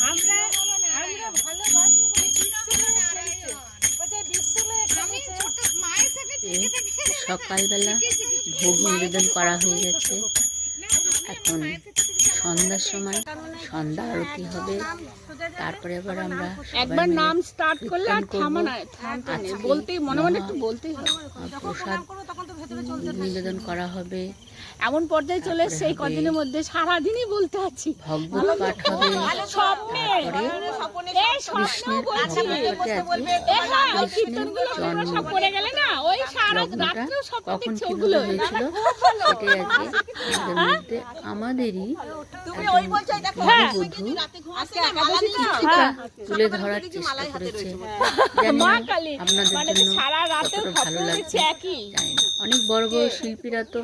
আমরা ভালোবাসবো সকালবেলা ভোগ নিবেদন করা হয়ে গেছে। এখন সন্ধ্যার সময় সন্ধ্যা আরতি হবে, তারপরে আবার আমরা একবার নাম স্টার্ট করলে আর থামা না, বলতেই মনে মনে একটু বলতেই হবে। প্রসাদ নিবেদন করা হবে, এমন পর্যায়ে চলে এসছে এই কদিনের মধ্যে সারাদিনই বলতে আছি। ভগবত পাঠ হবে, কখন কিভাবে হয়েছিল সেটাই আজকে আমাদেরই বধূ কিছুটা তুলে ধরার চেষ্টা করেছে। আপনাদের জন্য কতটা ভালো লাগছে জানি না। অনেক বড় বড় শিল্পীরা তো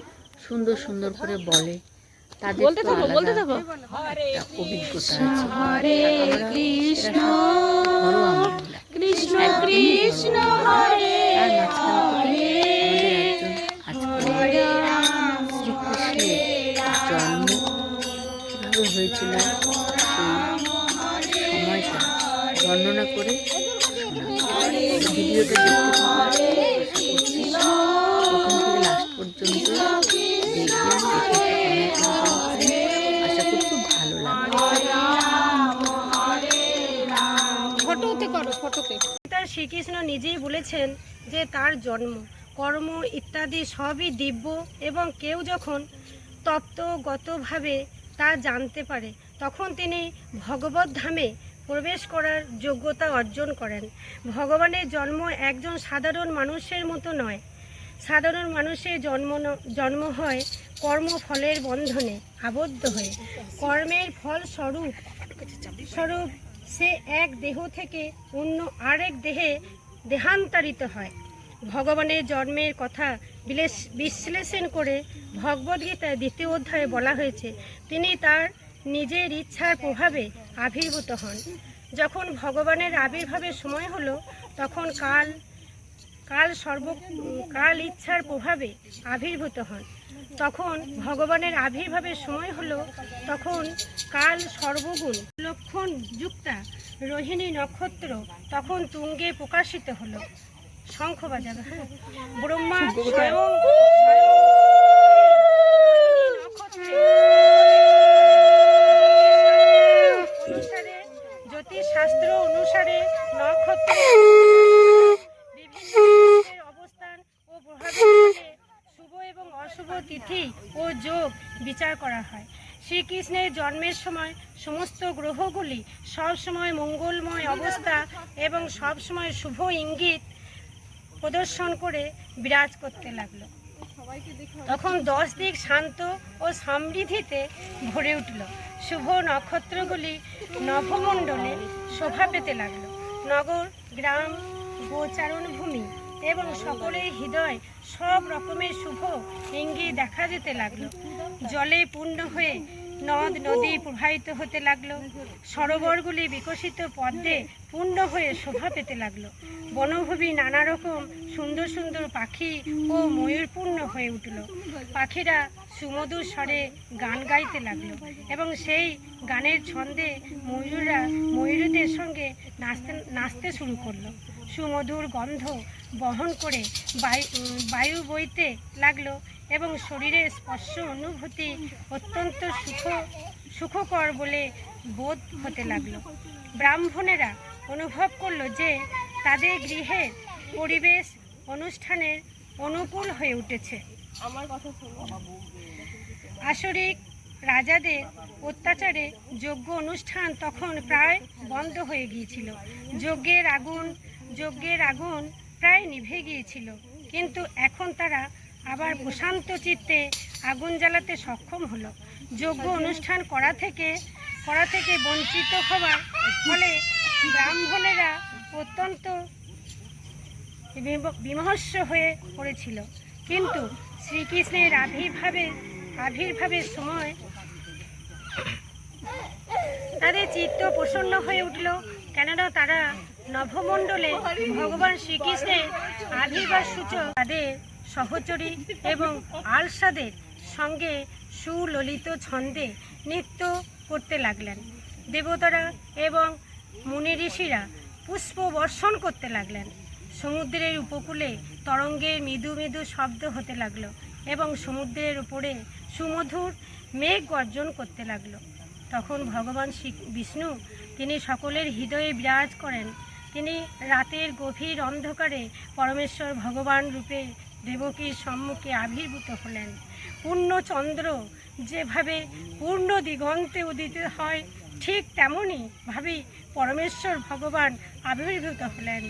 সুন্দর সুন্দর করে বলে, তাদের তো আলাদা অভিজ্ঞতা আছে। হরে কৃষ্ণ কৃষ্ণ কৃষ্ণ হরে শ্রীকৃষ্ণের জন্ম কীভাবে হয়েছিল সেই সময়টা বর্ণনা করে ভিডিওটা দেখতে প্রথম থেকে লাস্ট পর্যন্ত দেখবেন, আশা করি খুব ভালো লাগবে। শ্রীকৃষ্ণ নিজেই বলেছেন যে তার জন্ম, কর্ম ইত্যাদি সবই দিব্য এবং কেউ যখন তত্ত্বগতভাবে তা জানতে পারে তখন তিনি ভগবত ধামে প্রবেশ করার যোগ্যতা অর্জন করেন। ভগবানের জন্ম একজন সাধারণ মানুষের মতো নয়। সাধারণ মানুষের জন্ম হয় কর্মফলের বন্ধনে আবদ্ধ হয়ে। কর্মের ফল স্বরূপ সে এক দেহ থেকে অন্য আরেক দেহে দেহান্তরিত হয়। ভগবানের জন্মের কথা বিশ্লেষণ করে ভগবদ্গীতার 2য় অধ্যায়ে বলা হয়েছে তিনি তার নিজের ইচ্ছার প্রভাবে আবির্ভূত হন। যখন ভগবানের আবির্ভাবের সময় হলো তখন কাল ইচ্ছার প্রভাবে আবির্ভূত হন। তখন ভগবানের আবির্ভাবের সময় হলো তখন কাল সর্বগুণ লক্ষণ যুক্তা রোহিণী নক্ষত্র তখন তুঙ্গে প্রকাশিত হলো। শঙ্খ বাজাবে, হ্যাঁ। ব্রহ্মা স্বয়ং অনুসারে জ্যোতিষশাস্ত্র অনুসারে নক্ষত্র বিভিন্ন অবস্থান ও প্রভাবের শুভ এবং অশুভ তিথি ও যোগ বিচার করা হয়। শ্রীকৃষ্ণের জন্মের সময় সমস্ত গ্রহগুলি সবসময় মঙ্গলময় অবস্থা এবং সবসময় শুভ ইঙ্গিত প্রদর্শন করে বিরাজ করতে লাগলো। তখন 10 দিক শান্ত ও সমৃদ্ধিতে ভরে উঠল। শুভ নক্ষত্রগুলি নভমণ্ডলে শোভা পেতে লাগলো। নগর, গ্রাম, গোচারণ ভূমি এবং সকলের হৃদয় সব রকমের শুভ ইঙ্গিত দেখা যেতে লাগলো। জলে পূর্ণ হয়ে নদ নদী প্রবাহিত হতে লাগলো। সরোবরগুলি বিকশিত পদ্মে পূর্ণ হয়ে শোভা পেতে লাগলো। বনভূমি নানা রকম সুন্দর সুন্দর পাখি ও ময়ূরপূর্ণ হয়ে উঠল। পাখিরা সুমধুর স্বরে গান গাইতে লাগলো এবং সেই গানের ছন্দে ময়ূরীদের সঙ্গে নাচতে শুরু করলো। সুমধুর গন্ধ বহন করে বায়ু বইতে লাগলো এবং শরীরের স্পর্শ অনুভূতি অত্যন্ত সুখকর বলে বোধ হতে লাগলো। ব্রাহ্মণেরা অনুভব করলো যে তাদের গৃহের পরিবেশ অনুষ্ঠানের অনুকূল হয়ে উঠেছে। আসরিক রাজাদের অত্যাচারে যজ্ঞ অনুষ্ঠান তখন প্রায় বন্ধ হয়ে গিয়েছিল। যজ্ঞের আগুন প্রায় নিভে গিয়েছিল, কিন্তু এখন তারা আবার প্রশান্ত চিত্তে আগুন জ্বালাতে সক্ষম হলো। যজ্ঞ অনুষ্ঠান করা থেকে বঞ্চিত হওয়ার ফলে ব্রাহ্মণেরা অত্যন্ত বিমর্ষ হয়ে পড়েছিল, কিন্তু শ্রীকৃষ্ণের আবির্ভাবের সময় তাদের চিত্ত প্রসন্ন হয়ে উঠল। কেননা তারা নভমণ্ডলে ভগবান শ্রীকৃষ্ণের আবির্ভাব সূচক তাদের সহচরী এবং আলসাদের সঙ্গে সুললিত ছন্দে নৃত্য করতে লাগলেন। দেবতারা এবং মুনি ঋষিরা পুষ্প বর্ষণ করতে লাগলেন। সমুদ্রের উপকূলে তরঙ্গের মৃদু মৃদু শব্দ হতে লাগলো এবং সমুদ্রের উপরে সুমধুর মেঘ গর্জন করতে লাগলো। তখন ভগবান শ্রী বিষ্ণু তিনি সকলের হৃদয়ে বিরাজ করেন। তিনি রাতের গভীর অন্ধকারে পরমেশ্বর ভগবান রূপে দেবকীর সম্মুখে আবির্ভূত হলেন। পূর্ণচন্দ্র যেভাবে পূর্ণ দিগন্তে উদিত হয়, ঠিক তেমনই ভাবেই পরমেশ্বর ভগবান আবির্ভূত হলেন।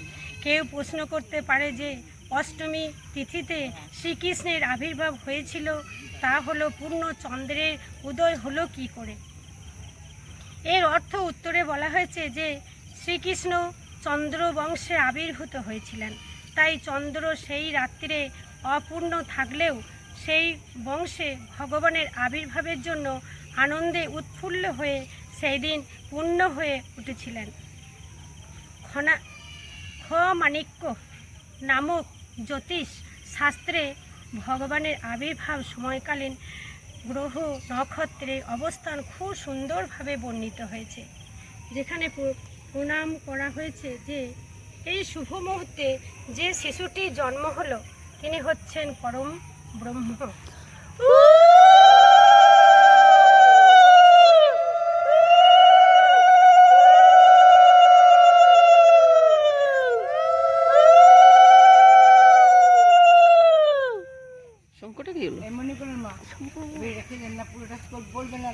কেউ প্রশ্ন করতে পারে যে অষ্টমী তিথিতে শ্রীকৃষ্ণের আবির্ভাব হয়েছিল, তা হলো পূর্ণচন্দ্রের উদয় হলো কি করে? এর অর্থ উত্তরে বলা হয়েছে যে শ্রীকৃষ্ণ চন্দ্র বংশে আবির্ভূত হয়েছিলেন, তাই চন্দ্র সেই রাত্রিরে অপূর্ণ থাকলেও সেই বংশে ভগবানের আবির্ভাবের জন্য আনন্দে উৎফুল্ল হয়ে সেই দিন পূর্ণ হয়ে উঠেছিলেন। খমাণিক্য নামক জ্যোতিষ শাস্ত্রে ভগবানের আবির্ভাব সময়কালীন গ্রহ নক্ষত্রের অবস্থান খুব সুন্দরভাবে বর্ণিত হয়েছে, যেখানে প্রণাম করা হয়েছে যে এই শুভ মুহূর্তে যে শিশুটির জন্ম হলো তিনি হচ্ছেন পরম ব্রহ্ম। শঙ্করটা কি হলো? এমনি করে মা রেখে দেন না, পুরোটা বলবেন না।